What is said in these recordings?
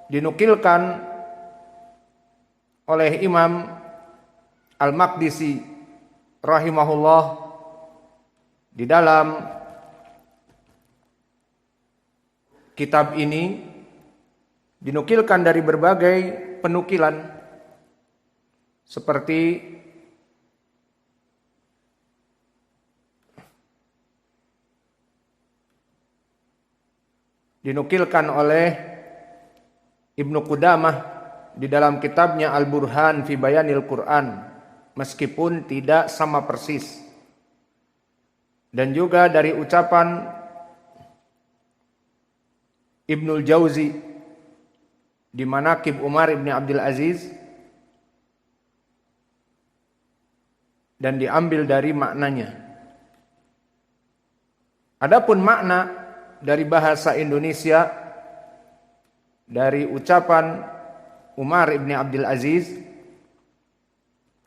dinukilkan oleh Imam Al-Maqdisi rahimahullah di dalam kitab ini, dinukilkan dari berbagai penukilan seperti dinukilkan oleh Ibnu Qudamah di dalam kitabnya Al-Burhan fi Bayanil Quran, meskipun tidak sama persis, dan juga dari ucapan Ibnul Jauzi di Manaqib Umar ibn Abdul Aziz, dan diambil dari maknanya. Adapun makna dari bahasa Indonesia dari ucapan Umar ibn Abdul Aziz,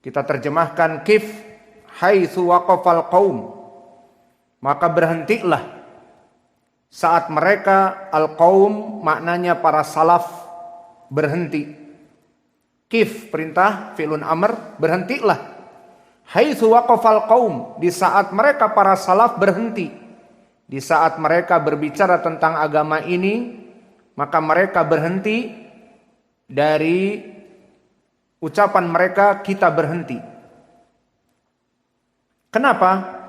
kita terjemahkan kif haitsu waqafal qaum, maka berhentilah saat mereka, al-qaum maknanya para salaf, berhenti. Kif perintah, fi'lun amr, berhentilah. Haitsu waqafal qaum, di saat mereka para salaf berhenti, di saat mereka berbicara tentang agama ini, maka mereka berhenti dari ucapan mereka, kita berhenti. Kenapa?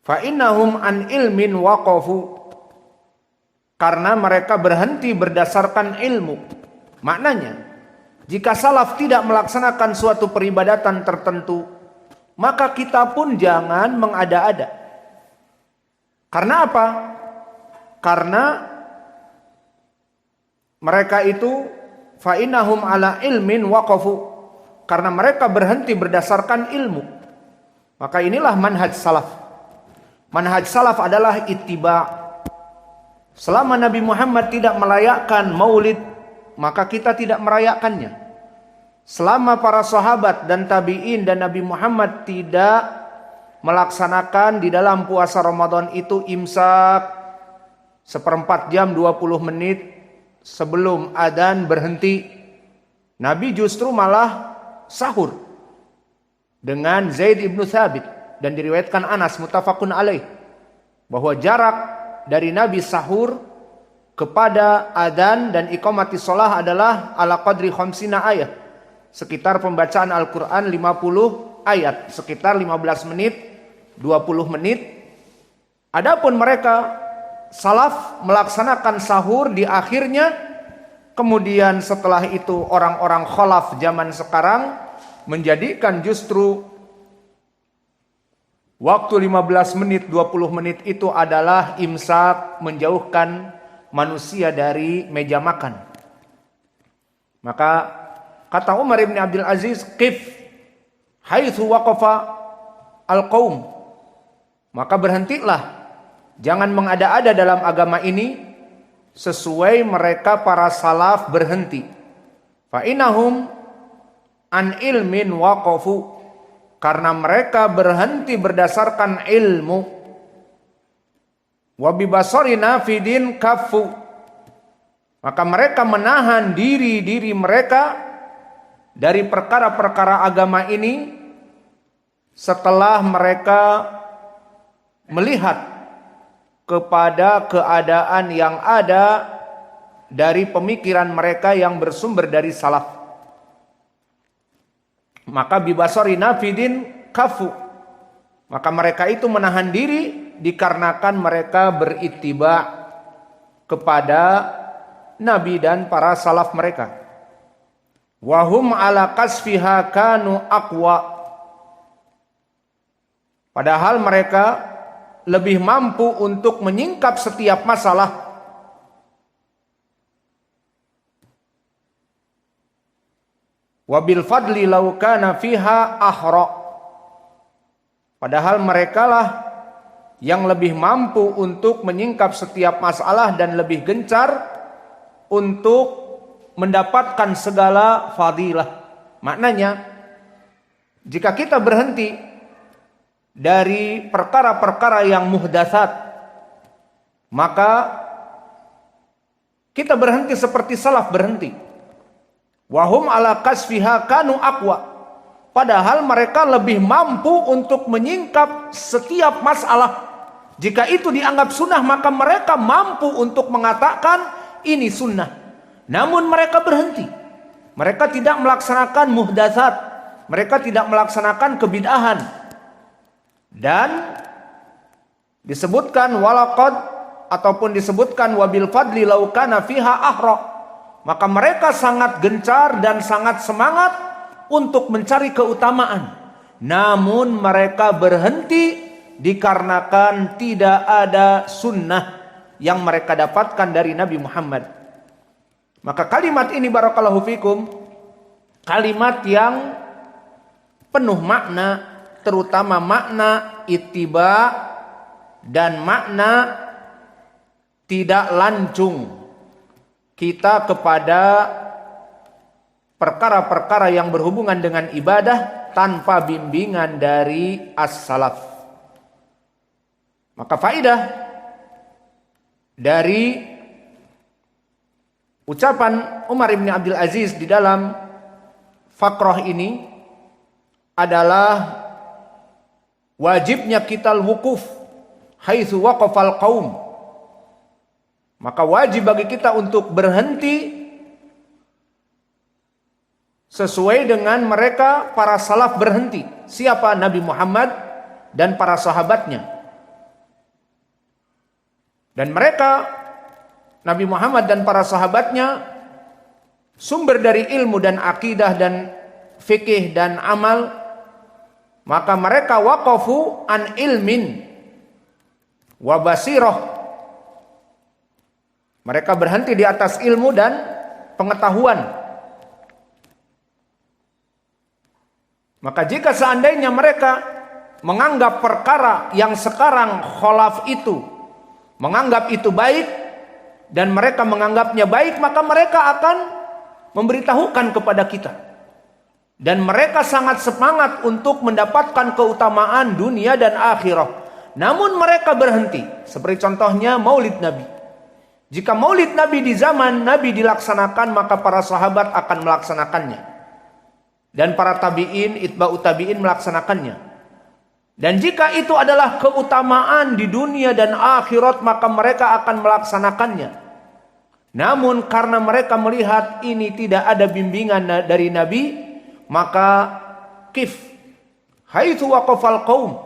Fa innahum an ilmin waqafu, karena mereka berhenti berdasarkan ilmu. Maknanya, jika salaf tidak melaksanakan suatu peribadatan tertentu, maka kita pun jangan mengada-ada. Karena apa? Karena mereka itu fa innahum ala ilmin waqafu, karena mereka berhenti berdasarkan ilmu. Maka inilah manhaj salaf. Manhaj salaf adalah ittiba. Selama Nabi Muhammad tidak merayakan maulid, maka kita tidak merayakannya. Selama para sahabat dan tabi'in dan Nabi Muhammad tidak melaksanakan di dalam puasa Ramadan itu imsak 1/4 jam 20 menit sebelum adzan berhenti, Nabi justru malah sahur dengan Zaid ibn Thabit, dan diriwayatkan Anas muttafaqun alaih bahwa jarak dari Nabi sahur kepada adzan dan iqamatis shalah adalah ala qadri khamsina ayat, sekitar pembacaan Al-Qur'an 50 ayat, sekitar 15 menit 20 menit. Adapun mereka salaf melaksanakan sahur di akhirnya, kemudian setelah itu orang-orang khalaf zaman sekarang menjadikan justru waktu 15 menit 20 menit itu adalah imsak, menjauhkan manusia dari meja makan. Maka kata Umar ibn Abdul Aziz, qif haitsu waqafa al-qaum, maka berhentilah, jangan mengada-ada dalam agama ini, sesuai mereka para salaf berhenti. Fa innahum an ilmin waqafu, karena mereka berhenti berdasarkan ilmu. Wa bi basarina fi din kaffu, maka mereka menahan diri mereka dari perkara-perkara agama ini setelah mereka melihat kepada keadaan yang ada dari pemikiran mereka yang bersumber dari salaf. Maka bibasarina fidin kafu, maka mereka itu menahan diri dikarenakan mereka berittiba kepada Nabi dan para salaf mereka. Wahum ala kasfiha kanu aqwa, padahal mereka lebih mampu untuk menyingkap setiap masalah. Wabil fadli law kana fiha ahra, padahal mereka lah yang lebih mampu untuk menyingkap setiap masalah dan lebih gencar untuk mendapatkan segala fadilah. Maknanya, jika kita berhenti dari perkara-perkara yang muhdatsat, maka kita berhenti seperti salaf berhenti. Wahum ala kasfiha kanu aqwa. Padahal mereka lebih mampu untuk menyingkap setiap masalah. Jika itu dianggap sunnah, maka mereka mampu untuk mengatakan ini sunnah. Namun mereka berhenti. Mereka tidak melaksanakan muhdatsat. Mereka tidak melaksanakan kebid'ahan. Dan disebutkan walaqad ataupun disebutkan wabil fadli law kana fiha ahra. Maka mereka sangat gencar dan sangat semangat untuk mencari keutamaan. Namun mereka berhenti dikarenakan tidak ada sunnah yang mereka dapatkan dari Nabi Muhammad. Maka kalimat ini barakallahu fikum, kalimat yang penuh makna, terutama makna ittiba dan makna tidak lancung kita kepada perkara-perkara yang berhubungan dengan ibadah tanpa bimbingan dari as-salaf. Maka faidah dari ucapan Umar bin Abdul Aziz di dalam Faqrah ini adalah wajibnya kita wukuf haitsu waqafal qaum. Maka wajib bagi kita untuk berhenti sesuai dengan mereka para salaf berhenti. Siapa? Nabi Muhammad dan para sahabatnya. Dan mereka, Nabi Muhammad dan para sahabatnya, sumber dari ilmu dan akidah dan fikih dan amal. Maka mereka waqafu an ilmin wa basirah. Mereka berhenti di atas ilmu dan pengetahuan. Maka jika seandainya mereka menganggap perkara yang sekarang kholaf itu, menganggap itu baik, dan mereka menganggapnya baik, maka mereka akan memberitahukan kepada kita. Dan mereka sangat semangat untuk mendapatkan keutamaan dunia dan akhirat. Namun mereka berhenti. Seperti contohnya maulid Nabi. Jika maulid Nabi di zaman Nabi dilaksanakan, maka para sahabat akan melaksanakannya. Dan para tabi'in, itba'u tabi'in melaksanakannya. Dan jika itu adalah keutamaan di dunia dan akhirat, maka mereka akan melaksanakannya. Namun karena mereka melihat ini tidak ada bimbingan dari Nabi, maka kif haitsu waqafal qaum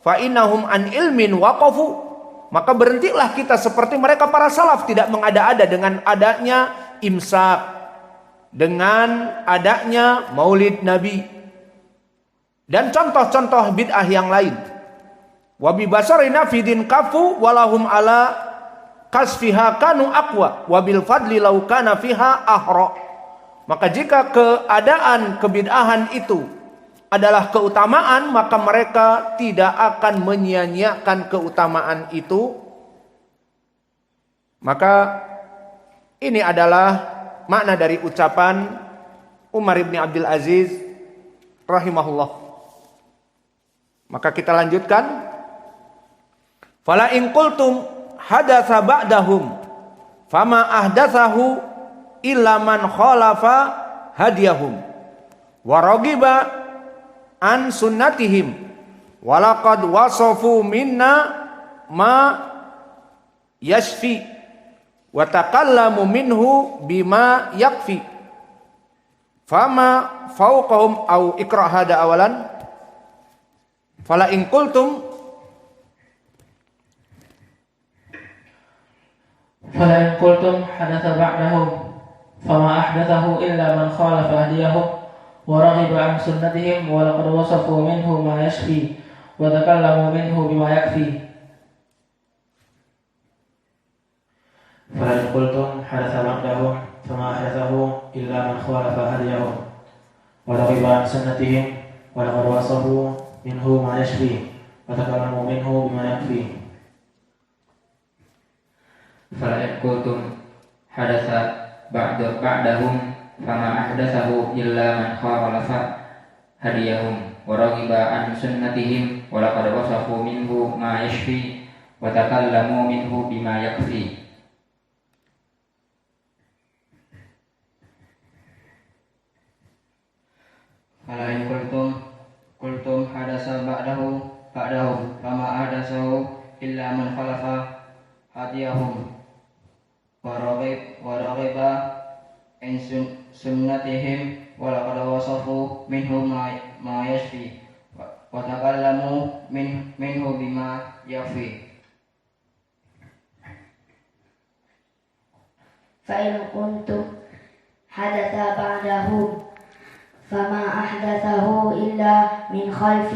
fa innahum an ilmin waqafu. Maka berhentilah kita seperti mereka para salaf, tidak mengada-ada dengan adanya imsak, dengan adanya maulid Nabi dan contoh-contoh bid'ah yang lain. Wa bi basarina fi din kafu walahum ala kasfiha kanu aqwa wa bil fadli law kana fiha ahra. Maka jika keadaan kebid'ahan itu adalah keutamaan, maka mereka tidak akan menyia-nyiakan keutamaan itu. Maka ini adalah makna dari ucapan Umar bin Abdul Aziz rahimahullah. Maka kita lanjutkan. Fala in qultum hadatsa ba'dahum fama ahdatsahu illa man khalafa hadiyahum wa ragiba an sunnatihim walaqad wasafu minna ma yashfi wa takallamu minhu bima yakfi fama fawqahum au ikra hada awalan fala in qultum hadatsa ba'dahum fama ahdatsahu illa man khalafa hadiyahum ورغب عن سنتهم ولقد وصفوا منه ما يشفي وتكلموا منه بما يكفي فإن قلتم حدث بعدهم فما أحدثه إلا من خالف هديهم ورغب عن سنتهم ولقد وصفوا منه ما يشفي وتكلموا منه بما يكفي فإن قلتم حدث بعدهم فما أحدثه إلا من خالف هديهم ورغب عن سنتهم ولقد وصفوا منه ما يشفي وتكلموا منه بما يكفي. Ala in qultum hadasa ba'dahum fama ahdasahu illa man khalafa hadiyahum wa raghiba in sunnatihim wa laqad wasafu minhu ma yashfi wa takallamu minhu bima yakfi. فإن كنتم حدث بعده فما أحدثه إلا من خلف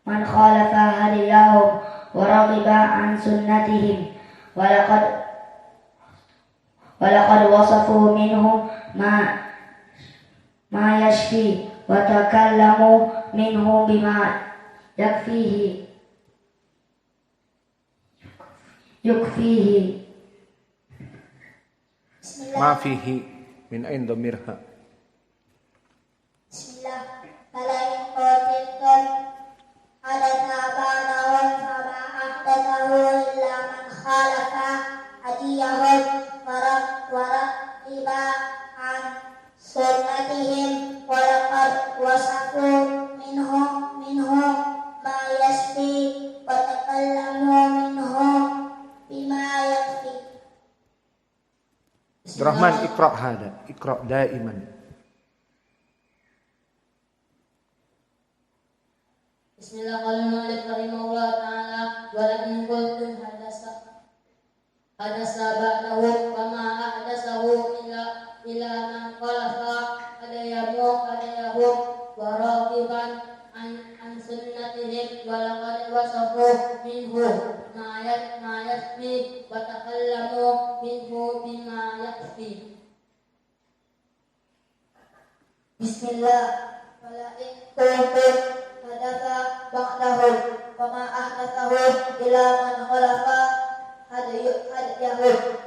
من خالف هديهم ورغب عن سنتهم ولقد وصفوا منه ما يشفي وتكلموا منه بما يكفيه ma fihi min ain dhamirha. Bismillah. Fala in qatiltum hadatha ba'dahum fama ahdathahu illa man khalafa hadiyahum waraqiba an sunnatihim walaqad wasafu minhu ma yashfi wa takallamu minhu bima yakfi. Rahman ikra hada, ikra daiman. Bismillahirrahmanirrahim. Rahimahullah ta'ala wa la in qultum hadasa ba'dahu fama ahdasahu illa man khalafa hadayahu wa raqiban an sunnatihim wa laqad wasafu minhu ma yakfi wa takallamu minhu bima yakfi. Bismillah. Wala in kuntum hadatha ba'dahu fama ahdathahu illa man khalafa hadayahu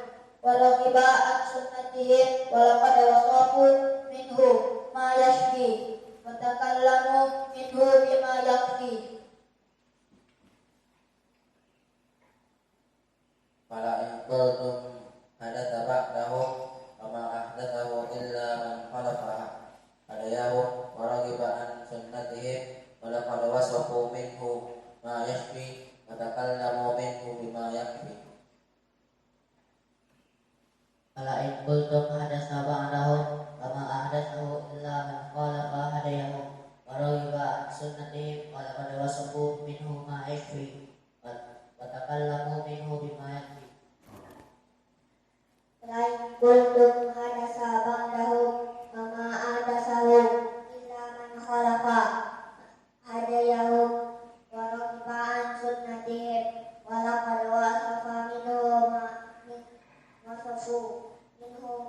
wa raqiba an sunnatihim wa laqad wasafu minhu ma yashfi wa takallamu minhu bima yakfi. Fala in qultum hadatha ba'dahu fama ahdathahu illa man khalafa hadayahu wa raghiba an sunnatihim wa laqad wasafu minhu ma yashfi wa takallamu minhu bima yakfi. Fala in qultum hadasa ba'dahu fama ahdathahu illa man khalafa hadayahu wa raghiba an sunnatihim wa laqad wasafu minhu ma yashfi wa takallamu minhu bima yakfi. Lain kuntum hadasa ba'dahu fama ahdatsahu illa man khalafa hadayahu wa raqiba an sunnatihim wa laqad wasafa minhu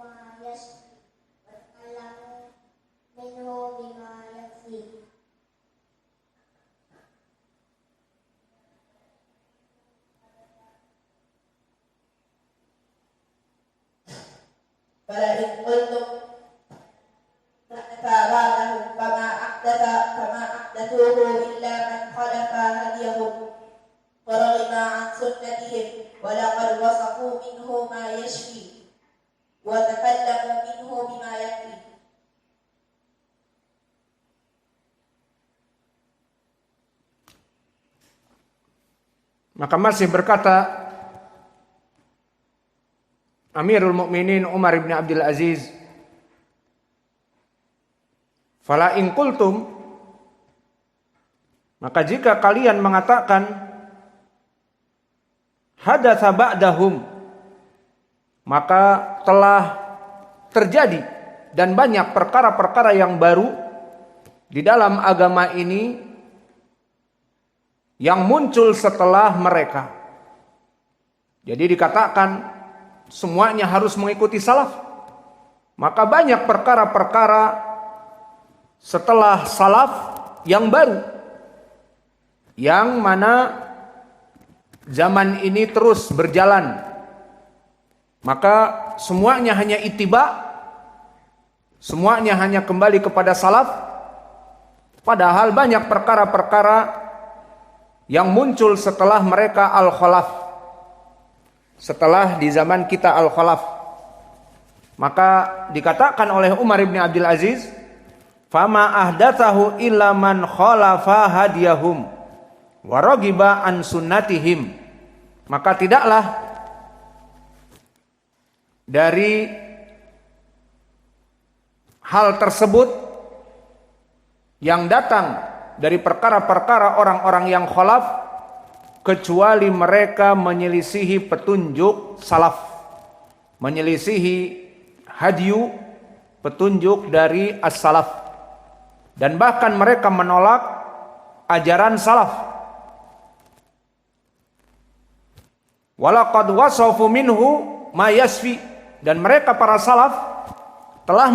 ma yashfi wa takallamu minhu bima yakfi. Fala in qultum hadatha ba'dahu fama ahdathuhu illa man khalafa hadiyahum wa raghiba an sunnatihim wa laqad wasafu minhu ma yashfi wa takallamu minhu bima yakfi. Maka masih berkata Amirul Mukminin Umar bin Abdul Aziz, fala in qultum, maka jika kalian mengatakan hadatsa ba'dahum, maka telah terjadi dan banyak perkara-perkara yang baru di dalam agama ini yang muncul setelah mereka. Jadi dikatakan semuanya harus mengikuti salaf. Maka banyak perkara-perkara setelah salaf yang baru, yang mana zaman ini terus berjalan. Maka semuanya hanya ittiba, semuanya hanya kembali kepada salaf. Padahal banyak perkara-perkara yang muncul setelah mereka al-khalaf, setelah di zaman kita al-khalaf. Maka dikatakan oleh Umar bin Abdul Aziz, "Fama ahdatsahu illa man khalafa hadiyahum wa ragiba an sunnatihim." Maka tidaklah dari hal tersebut yang datang dari perkara-perkara orang-orang yang khalaf kecuali mereka menyelisihi petunjuk salaf, menyelisihi hadyu, petunjuk dari as-salaf, dan bahkan mereka menolak ajaran salaf. Walaqad wasafu minhu ma yasfi, dan mereka para salaf telah